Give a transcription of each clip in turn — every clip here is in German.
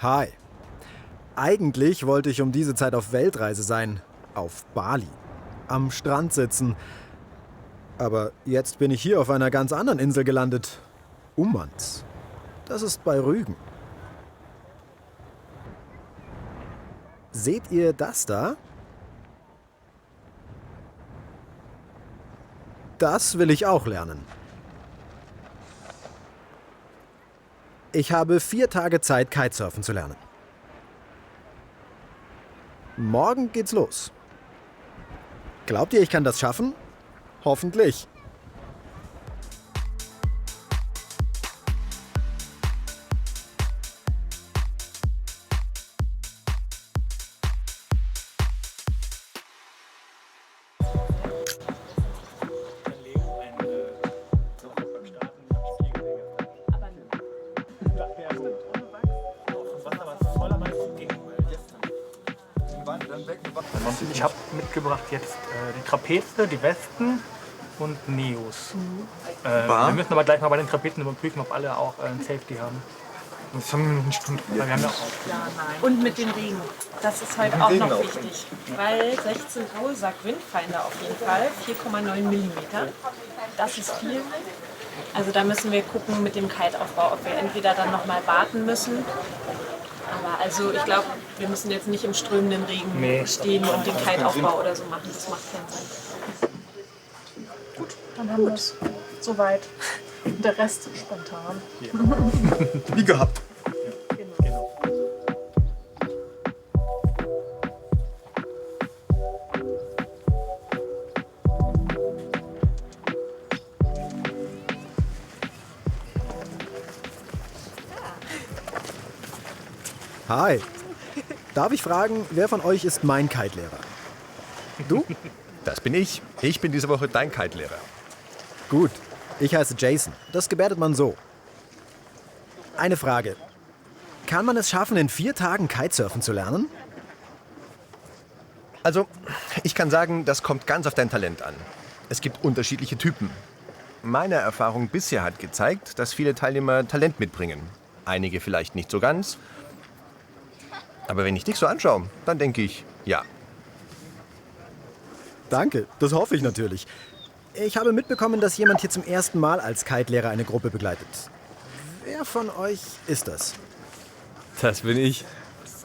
Hi. Eigentlich wollte ich um diese Zeit auf Weltreise sein. Auf Bali. Am Strand sitzen. Aber jetzt bin ich hier auf einer ganz anderen Insel gelandet. Ummanz. Das ist bei Rügen. Seht ihr das da? Das will ich auch lernen. Ich habe 4 Tage Zeit, Kitesurfen zu lernen. Morgen geht's los. Glaubt ihr, ich kann das schaffen? Hoffentlich. Ich habe mitgebracht jetzt die Trapeze, die Westen und Neos. Wir müssen aber gleich mal bei den Trapeten überprüfen, ob alle auch ein Safety haben. Das haben wir noch nicht tun. Weil wir haben ja Und mit dem Regen. Das ist heute auch noch wichtig. Weil 16 Uhr sagt Windfinder auf jeden Fall 4,9 mm. Das ist viel. Also da müssen wir gucken mit dem Kiteaufbau, ob wir entweder dann noch mal warten müssen. Aber also ich glaube, wir müssen jetzt nicht im strömenden Regen stehen und den Kiteaufbau oder so machen. Das macht keinen Sinn. Gut, dann haben wir es soweit. Der Rest spontan. Wie gehabt. genau. Hi. Darf ich fragen, wer von euch ist mein Kite-Lehrer? Du? Das bin ich. Ich bin diese Woche dein Kite-Lehrer. Gut. Ich heiße Jason. Das gebärdet man so. Eine Frage. Kann man es schaffen, in 4 Tagen Kitesurfen zu lernen? Also, ich kann sagen, das kommt ganz auf dein Talent an. Es gibt unterschiedliche Typen. Meine Erfahrung bisher hat gezeigt, dass viele Teilnehmer Talent mitbringen. Einige vielleicht nicht so ganz. Aber wenn ich dich so anschaue, dann denke ich, ja. Danke, das hoffe ich natürlich. Ich habe mitbekommen, dass jemand hier zum ersten Mal als Kite-Lehrer eine Gruppe begleitet. Wer von euch ist das? Das bin ich.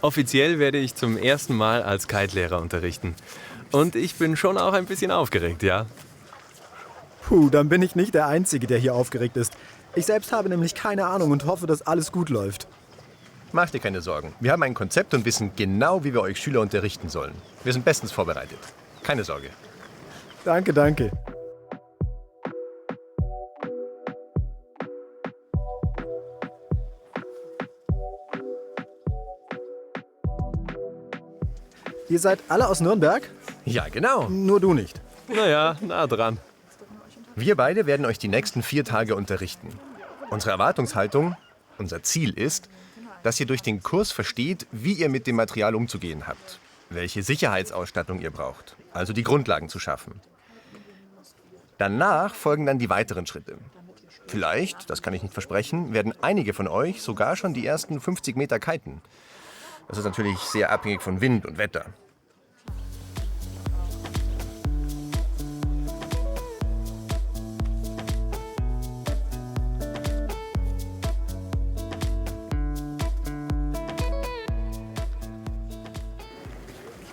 Offiziell werde ich zum ersten Mal als Kite-Lehrer unterrichten. Und ich bin schon auch ein bisschen aufgeregt, ja. Puh, dann bin ich nicht der Einzige, der hier aufgeregt ist. Ich selbst habe nämlich keine Ahnung und hoffe, dass alles gut läuft. Mach dir keine Sorgen. Wir haben ein Konzept und wissen genau, wie wir euch Schüler unterrichten sollen. Wir sind bestens vorbereitet. Keine Sorge. Danke, danke. Ihr seid alle aus Nürnberg? Ja, genau. Nur du nicht. Naja, nah dran. Wir beide werden euch die nächsten 4 Tage unterrichten. Unsere Erwartungshaltung, unser Ziel ist, dass ihr durch den Kurs versteht, wie ihr mit dem Material umzugehen habt, welche Sicherheitsausstattung ihr braucht, also die Grundlagen zu schaffen. Danach folgen dann die weiteren Schritte. Vielleicht, das kann ich nicht versprechen, werden einige von euch sogar schon die ersten 50 Meter kiten. Das ist natürlich sehr abhängig von Wind und Wetter.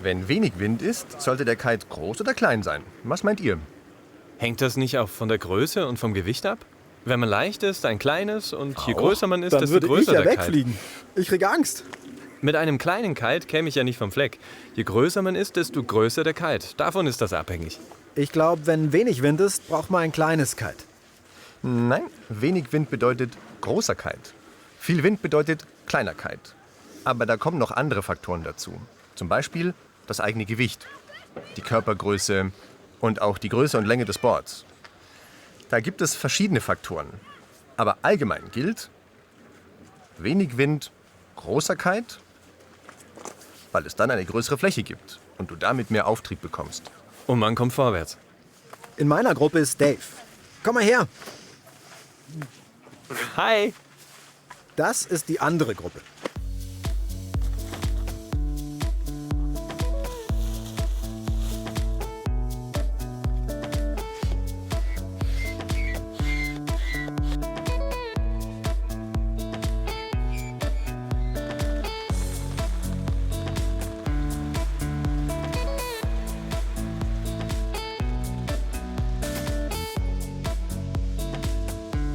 Wenn wenig Wind ist, sollte der Kite groß oder klein sein. Was meint ihr? Hängt das nicht auch von der Größe und vom Gewicht ab? Wenn man leicht ist, ein kleines und je größer man ist, Dann desto würde ich größer ja der Kite. wegfliegen. Ich krieg Angst. Mit einem kleinen Kite käme ich ja nicht vom Fleck. Je größer man ist, desto größer der Kite. Davon ist das abhängig. Ich glaube, wenn wenig Wind ist, braucht man ein kleines Kite. Nein, wenig Wind bedeutet großer Kite. Viel Wind bedeutet kleiner Kite. Aber da kommen noch andere Faktoren dazu. Zum Beispiel das eigene Gewicht, die Körpergröße und auch die Größe und Länge des Boards. Da gibt es verschiedene Faktoren. Aber allgemein gilt, wenig Wind, großer Kite, weil es dann eine größere Fläche gibt und du damit mehr Auftrieb bekommst. Und man kommt vorwärts. In meiner Gruppe ist Dave. Komm mal her. Hi! Das ist die andere Gruppe.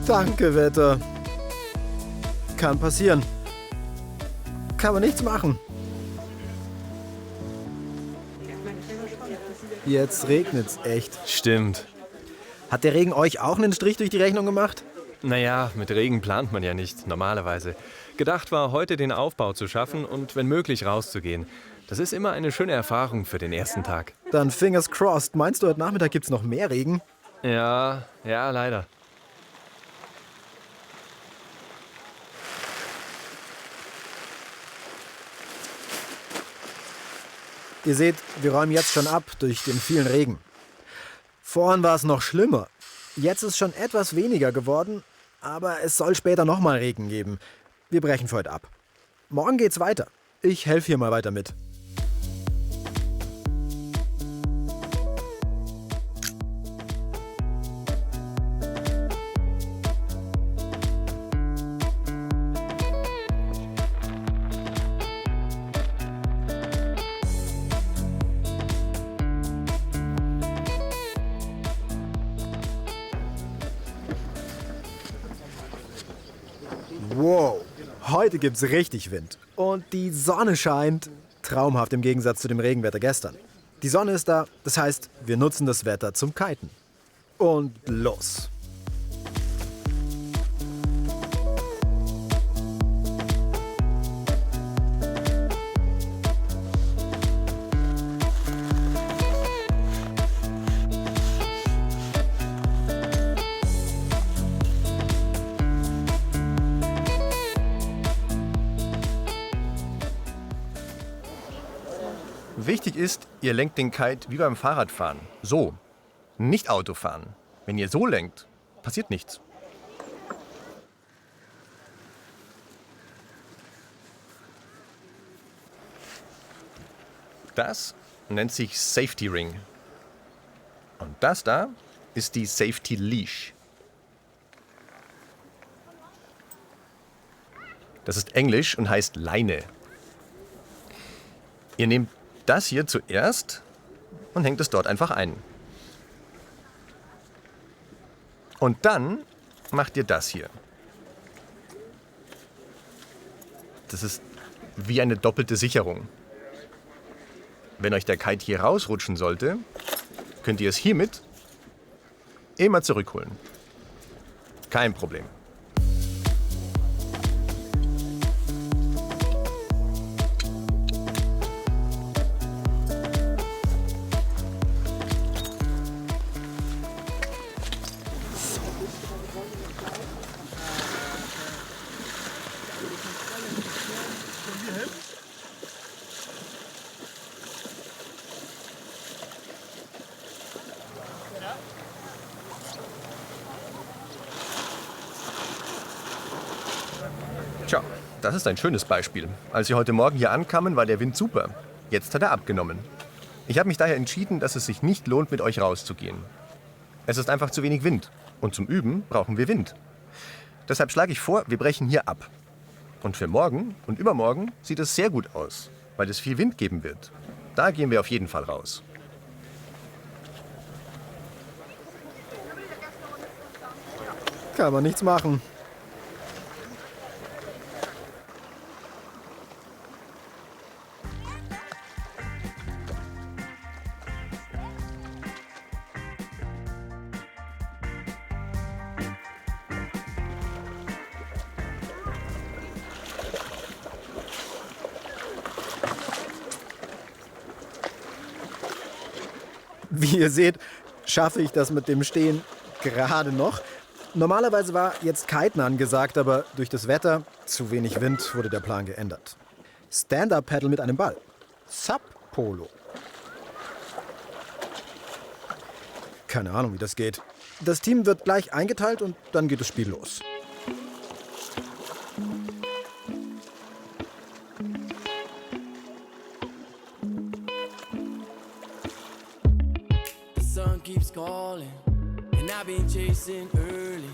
Danke, Wetter. Kann passieren. Kann man nichts machen. Jetzt regnet's echt. Stimmt. Hat der Regen euch auch einen Strich durch die Rechnung gemacht? Naja, mit Regen plant man ja nicht, normalerweise. Gedacht war, heute den Aufbau zu schaffen und wenn möglich rauszugehen. Das ist immer eine schöne Erfahrung für den ersten Tag. Dann fingers crossed. Meinst du, heute Nachmittag gibt's noch mehr Regen? Ja, leider. Ihr seht, wir räumen jetzt schon ab durch den vielen Regen. Vorhin war es noch schlimmer. Jetzt ist schon etwas weniger geworden, aber es soll später nochmal Regen geben. Wir brechen für heute ab. Morgen geht's weiter. Ich helfe hier mal weiter mit. Wow, heute gibt's richtig Wind. Und die Sonne scheint. Traumhaft im Gegensatz zu dem Regenwetter gestern. Die Sonne ist da, das heißt, wir nutzen das Wetter zum Kiten. Und los. Wichtig ist, ihr lenkt den Kite wie beim Fahrradfahren. So, nicht Autofahren. Wenn ihr so lenkt, passiert nichts. Das nennt sich Safety Ring. Und das da ist die Safety Leash. Das ist Englisch und heißt Leine. Ihr nehmt das hier zuerst und hängt es dort einfach ein. Und dann macht ihr das hier. Das ist wie eine doppelte Sicherung. Wenn euch der Kite hier rausrutschen sollte, könnt ihr es hiermit immer zurückholen. Kein Problem. Tja, das ist ein schönes Beispiel. Als wir heute Morgen hier ankamen, war der Wind super. Jetzt hat er abgenommen. Ich habe mich daher entschieden, dass es sich nicht lohnt, mit euch rauszugehen. Es ist einfach zu wenig Wind. Und zum Üben brauchen wir Wind. Deshalb schlage ich vor, wir brechen hier ab. Und für morgen und übermorgen sieht es sehr gut aus, weil es viel Wind geben wird. Da gehen wir auf jeden Fall raus. Kann man nichts machen. Wie ihr seht, schaffe ich das mit dem Stehen gerade noch. Normalerweise war jetzt Kiten angesagt, aber durch das Wetter, zu wenig Wind, wurde der Plan geändert. Stand-Up-Paddle mit einem Ball. Sub-Polo. Keine Ahnung, wie das geht. Das Team wird gleich eingeteilt und dann geht das Spiel los. Keeps calling, and I've been chasing early.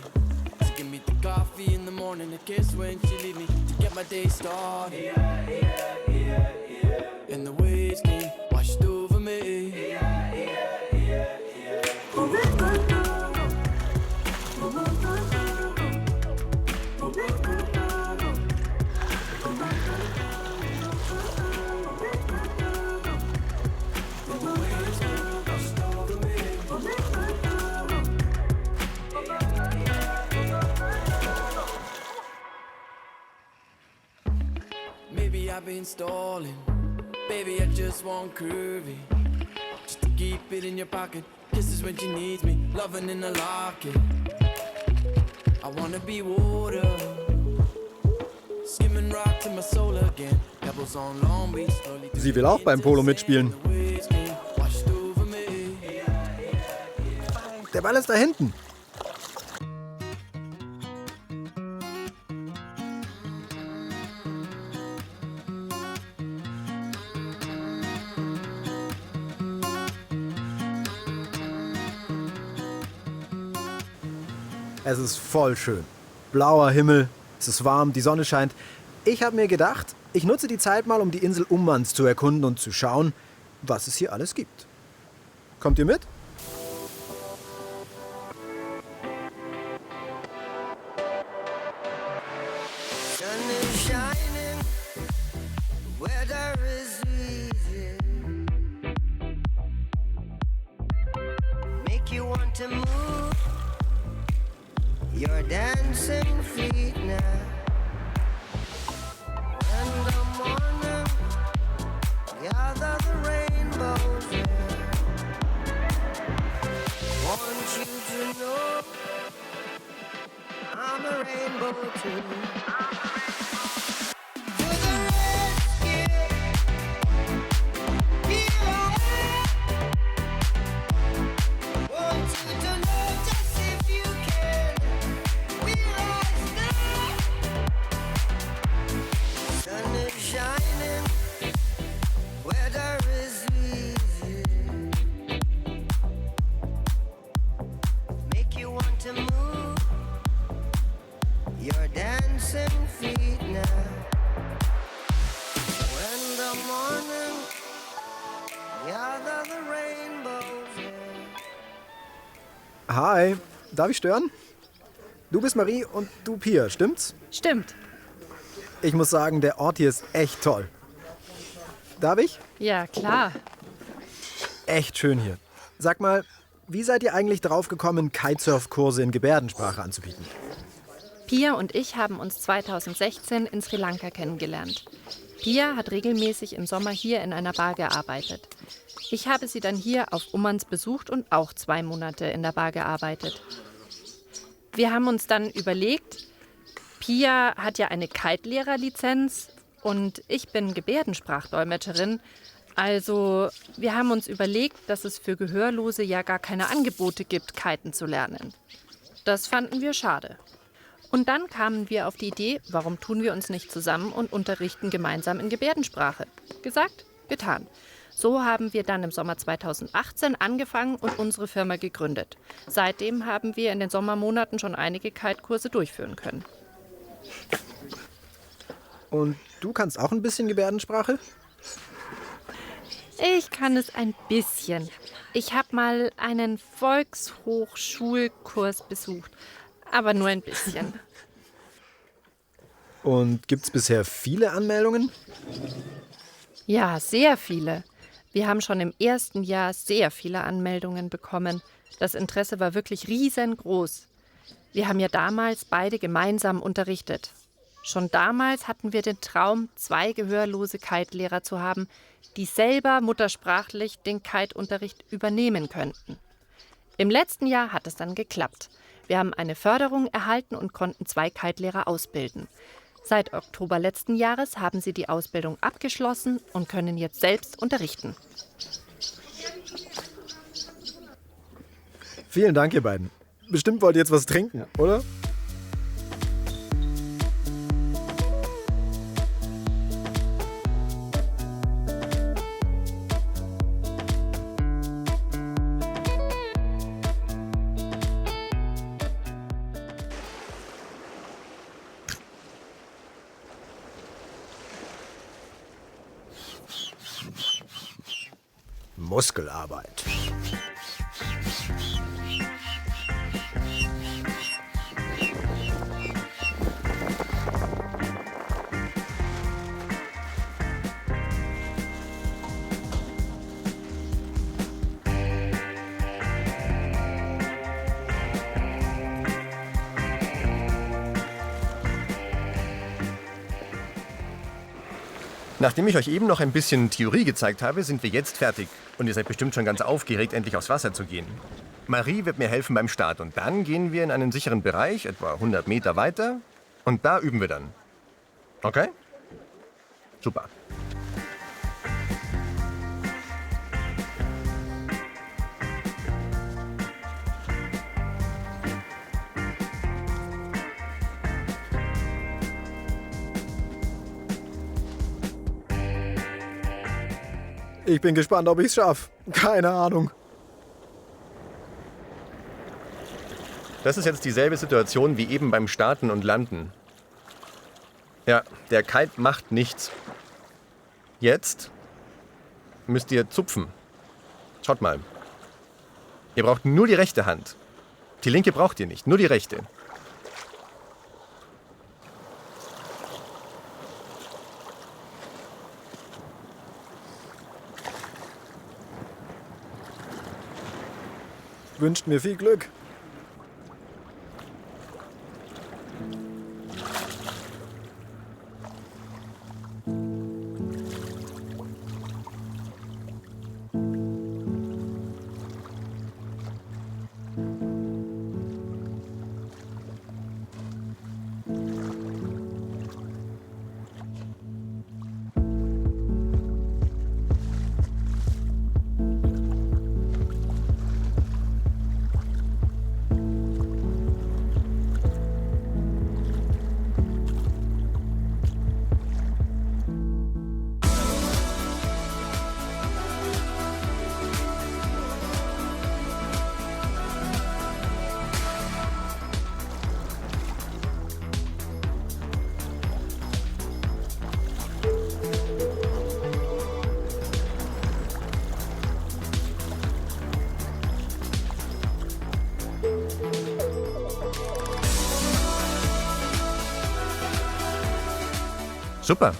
She give me the coffee in the morning, a kiss when she leave me to get my day started. And the waves came washed over me. I've been stalling. Baby, I just want curvy. Just to keep it in your pocket. Kisses when she needs me. Loving in the locket. I wanna be water. Skimming rock to my soul again. Pebbles on Long Beach. Slowly. Sie will auch beim Polo mitspielen. Washed over me. Der Ball ist da hinten. Es ist voll schön. Blauer Himmel, es ist warm, die Sonne scheint. Ich habe mir gedacht, ich nutze die Zeit mal, um die Insel Ummanz zu erkunden und zu schauen, was es hier alles gibt. Kommt ihr mit? Sun is shining, weather is easy. Make you want to move your dancing feet now. In the morning, gather the rainbows there. Want you to know I'm a rainbow too. To the rescue, here I am. Want you to know just if you can. We're all there. Sun is shining, weather is easy. Make you want to move your dancing feet now. When the morning gather the rainbows there. Hi, darf ich stören? Du bist Marie und du Pia, stimmt's? Stimmt. Ich muss sagen, der Ort hier ist echt toll. Darf ich? Ja, klar. Echt schön hier. Sag mal, wie seid ihr eigentlich drauf gekommen, Kitesurf-Kurse in Gebärdensprache anzubieten? Pia und ich haben uns 2016 in Sri Lanka kennengelernt. Pia hat regelmäßig im Sommer hier in einer Bar gearbeitet. Ich habe sie dann hier auf Ummanz besucht und auch 2 Monate in der Bar gearbeitet. Wir haben uns dann überlegt, Pia hat ja eine Kite-Lehrerlizenz und ich bin Gebärdensprachdolmetscherin. Also wir haben uns überlegt, dass es für Gehörlose ja gar keine Angebote gibt, Kiten zu lernen. Das fanden wir schade. Und dann kamen wir auf die Idee, warum tun wir uns nicht zusammen und unterrichten gemeinsam in Gebärdensprache? Gesagt, getan. So haben wir dann im Sommer 2018 angefangen und unsere Firma gegründet. Seitdem haben wir in den Sommermonaten schon einige Kite-Kurse durchführen können. Und du kannst auch ein bisschen Gebärdensprache? Ich kann es ein bisschen. Ich habe mal einen Volkshochschulkurs besucht, aber nur ein bisschen. Und gibt's bisher viele Anmeldungen? Ja, sehr viele. Wir haben schon im ersten Jahr sehr viele Anmeldungen bekommen. Das Interesse war wirklich riesengroß. Wir haben ja damals beide gemeinsam unterrichtet. Schon damals hatten wir den Traum, 2 gehörlose Kite-Lehrer zu haben, die selber muttersprachlich den Kite-Unterricht übernehmen könnten. Im letzten Jahr hat es dann geklappt. Wir haben eine Förderung erhalten und konnten 2 Kite-Lehrer ausbilden. Seit Oktober letzten Jahres haben sie die Ausbildung abgeschlossen und können jetzt selbst unterrichten. Vielen Dank, ihr beiden. Bestimmt wollt ihr jetzt was trinken, oder? Muskelarbeit. Nachdem ich euch eben noch ein bisschen Theorie gezeigt habe, sind wir jetzt fertig. Und ihr seid bestimmt schon ganz aufgeregt, endlich aufs Wasser zu gehen. Marie wird mir helfen beim Start. Und dann gehen wir in einen sicheren Bereich, etwa 100 Meter weiter. Und da üben wir dann. Okay? Super. Ich bin gespannt, ob ich es schaffe. Keine Ahnung. Das ist jetzt dieselbe Situation wie eben beim Starten und Landen. Ja, der Kite macht nichts. Jetzt müsst ihr zupfen. Schaut mal. Ihr braucht nur die rechte Hand. Die linke braucht ihr nicht, nur die rechte. Wünscht mir viel Glück. Super.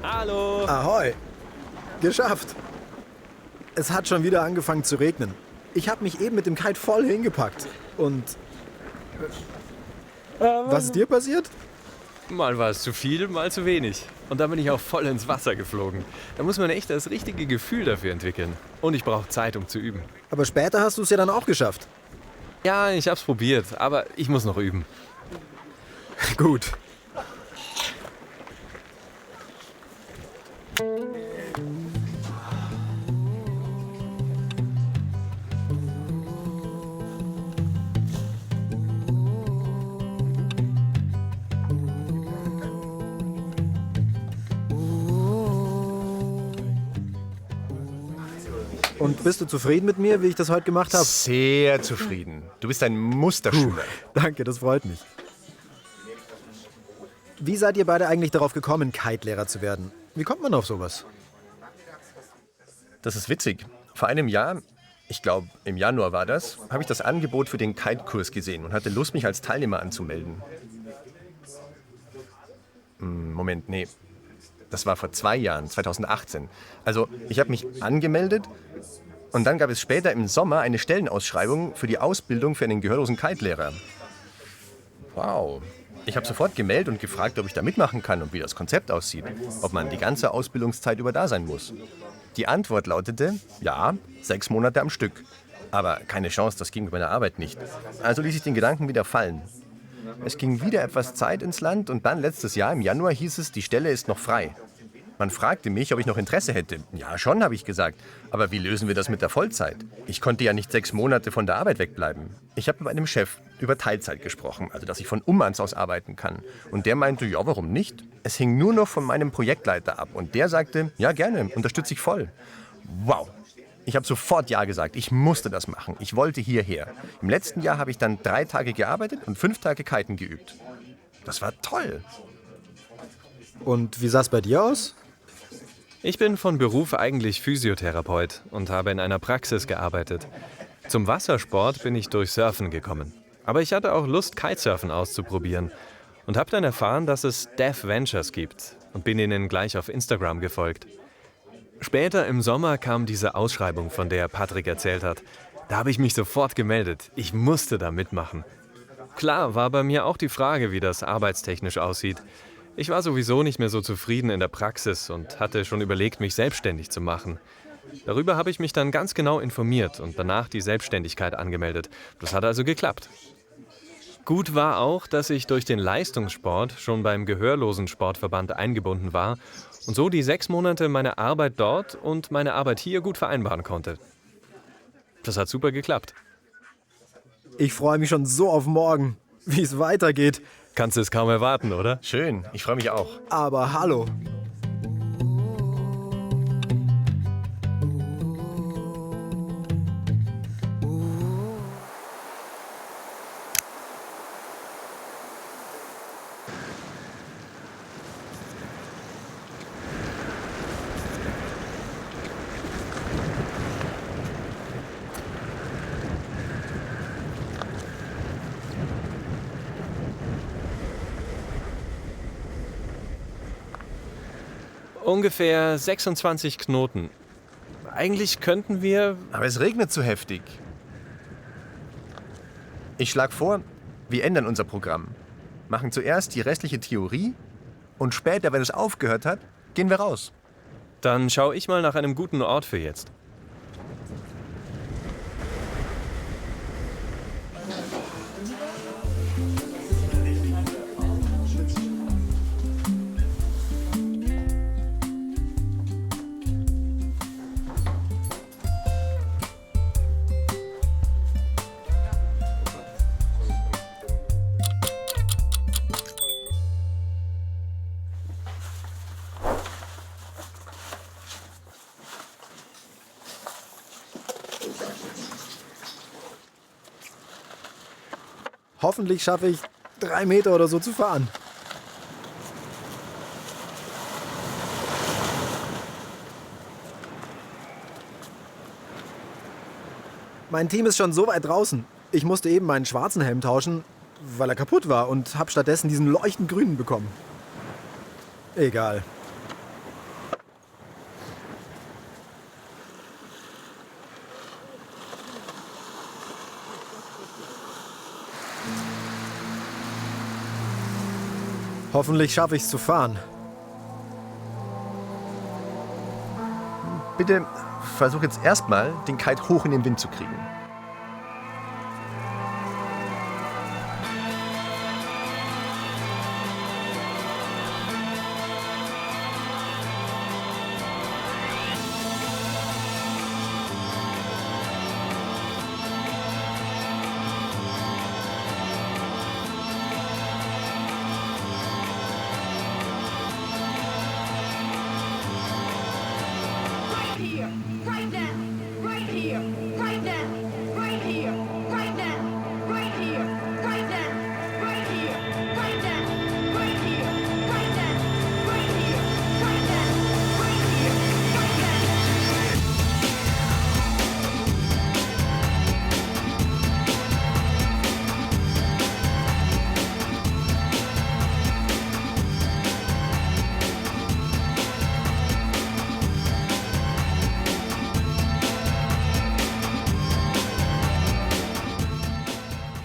Hallo. Ahoi. Geschafft. Es hat schon wieder angefangen zu regnen. Ich habe mich eben mit dem Kite voll hingepackt. Und... Was ist dir passiert? Mal war es zu viel, mal zu wenig. Und dann bin ich auch voll ins Wasser geflogen. Da muss man echt das richtige Gefühl dafür entwickeln. Und ich brauche Zeit, um zu üben. Aber später hast du es ja dann auch geschafft. Ja, ich hab's probiert, aber ich muss noch üben. Gut. Und bist du zufrieden mit mir, wie ich das heute gemacht habe? Sehr zufrieden. Du bist ein Musterschüler. Danke, das freut mich. Wie seid ihr beide eigentlich darauf gekommen, Kite-Lehrer zu werden? Wie kommt man auf sowas? Das ist witzig. Vor einem Jahr, ich glaube im Januar war das, habe ich das Angebot für den Kite-Kurs gesehen und hatte Lust, mich als Teilnehmer anzumelden. Moment, nee. Das war vor 2 Jahren, 2018. Also, ich habe mich angemeldet und dann gab es später im Sommer eine Stellenausschreibung für die Ausbildung für einen gehörlosen Kite-Lehrer. Wow. Ich habe sofort gemeldet und gefragt, ob ich da mitmachen kann und wie das Konzept aussieht. Ob man die ganze Ausbildungszeit über da sein muss. Die Antwort lautete, ja, 6 Monate am Stück. Aber keine Chance, das ging mit meiner Arbeit nicht. Also ließ ich den Gedanken wieder fallen. Es ging wieder etwas Zeit ins Land und dann letztes Jahr im Januar hieß es, die Stelle ist noch frei. Man fragte mich, ob ich noch Interesse hätte. Ja, schon, habe ich gesagt. Aber wie lösen wir das mit der Vollzeit? Ich konnte ja nicht 6 Monate von der Arbeit wegbleiben. Ich habe mit meinem Chef über Teilzeit gesprochen, also dass ich von Ummanns aus arbeiten kann. Und der meinte, ja, warum nicht? Es hing nur noch von meinem Projektleiter ab. Und der sagte, ja, gerne, unterstütze ich voll. Wow, Ich habe sofort Ja gesagt. Ich musste das machen. Ich wollte hierher. Im letzten Jahr habe ich dann 3 Tage gearbeitet und 5 Tage Kiten geübt. Das war toll. Und wie sah es bei dir aus? Ich bin von Beruf eigentlich Physiotherapeut und habe in einer Praxis gearbeitet. Zum Wassersport bin ich durch Surfen gekommen. Aber ich hatte auch Lust, Kitesurfen auszuprobieren. Und habe dann erfahren, dass es Dev Ventures gibt und bin ihnen gleich auf Instagram gefolgt. Später im Sommer kam diese Ausschreibung, von der Patrick erzählt hat. Da habe ich mich sofort gemeldet. Ich musste da mitmachen. Klar war bei mir auch die Frage, wie das arbeitstechnisch aussieht. Ich war sowieso nicht mehr so zufrieden in der Praxis und hatte schon überlegt, mich selbstständig zu machen. Darüber habe ich mich dann ganz genau informiert und danach die Selbstständigkeit angemeldet. Das hat also geklappt. Gut war auch, dass ich durch den Leistungssport schon beim Gehörlosensportverband eingebunden war und so die 6 Monate meine Arbeit dort und meine Arbeit hier gut vereinbaren konnte. Das hat super geklappt. Ich freue mich schon so auf morgen, wie es weitergeht. Kannst du es kaum erwarten, oder? Schön, ich freue mich auch. Aber hallo. Ungefähr 26 Knoten. Eigentlich könnten wir... Aber es regnet zu heftig. Ich schlage vor, wir ändern unser Programm. Machen zuerst die restliche Theorie und später, wenn es aufgehört hat, gehen wir raus. Dann schaue ich mal nach einem guten Ort für jetzt. Hoffentlich schaffe ich 3 Meter oder so zu fahren. Mein Team ist schon so weit draußen. Ich musste eben meinen schwarzen Helm tauschen, weil er kaputt war und habe stattdessen diesen leuchtend grünen bekommen. Egal. Hoffentlich schaffe ich es zu fahren. Bitte versuch jetzt erstmal, den Kite hoch in den Wind zu kriegen.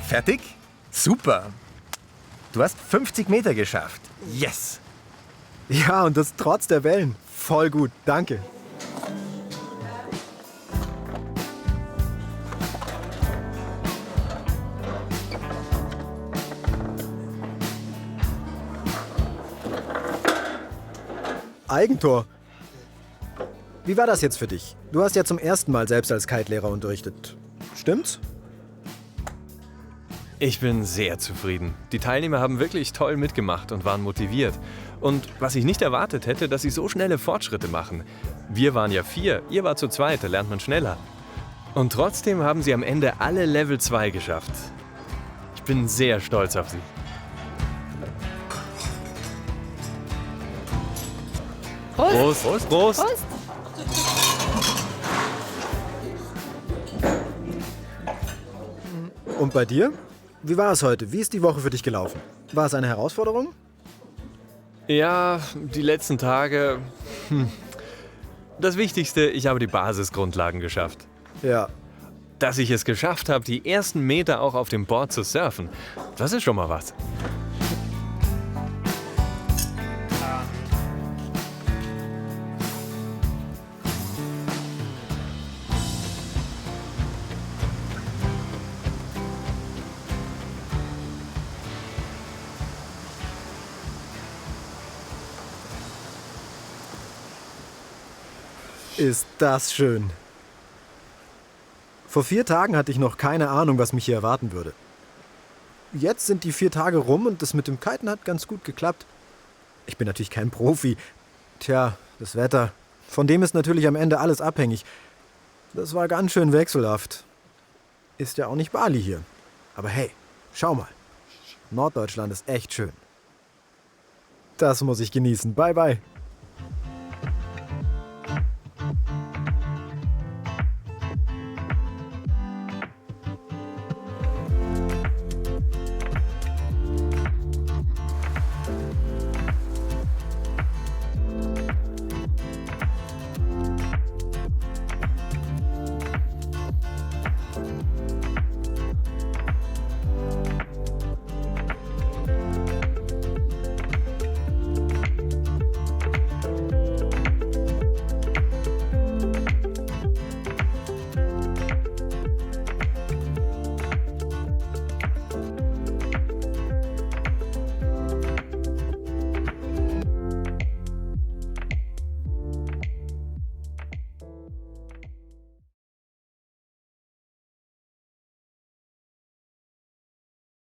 Fertig? Super. Du hast 50 Meter geschafft. Yes. Ja, und das trotz der Wellen. Voll gut, danke. Eigentor. Wie war das jetzt für dich? Du hast ja zum ersten Mal selbst als Kite-Lehrer unterrichtet. Stimmt's? Ich bin sehr zufrieden. Die Teilnehmer haben wirklich toll mitgemacht und waren motiviert. Und was ich nicht erwartet hätte, dass sie so schnelle Fortschritte machen. Wir waren ja 4, ihr war zu zweit, da lernt man schneller. Und trotzdem haben sie am Ende alle Level 2 geschafft. Ich bin sehr stolz auf sie. Prost! Prost! Prost! Prost! Und bei dir? Wie war es heute? Wie ist die Woche für dich gelaufen? War es eine Herausforderung? Ja, die letzten Tage. Das Wichtigste, ich habe die Basisgrundlagen geschafft. Ja. Dass ich es geschafft habe, die ersten Meter auch auf dem Board zu surfen, das ist schon mal was. Ist das schön. Vor 4 Tagen hatte ich noch keine Ahnung, was mich hier erwarten würde. Jetzt sind die 4 Tage rum und das mit dem Kiten hat ganz gut geklappt. Ich bin natürlich kein Profi. Tja, das Wetter. Von dem ist natürlich am Ende alles abhängig. Das war ganz schön wechselhaft. Ist ja auch nicht Bali hier. Aber hey, schau mal. Norddeutschland ist echt schön. Das muss ich genießen. Bye, bye.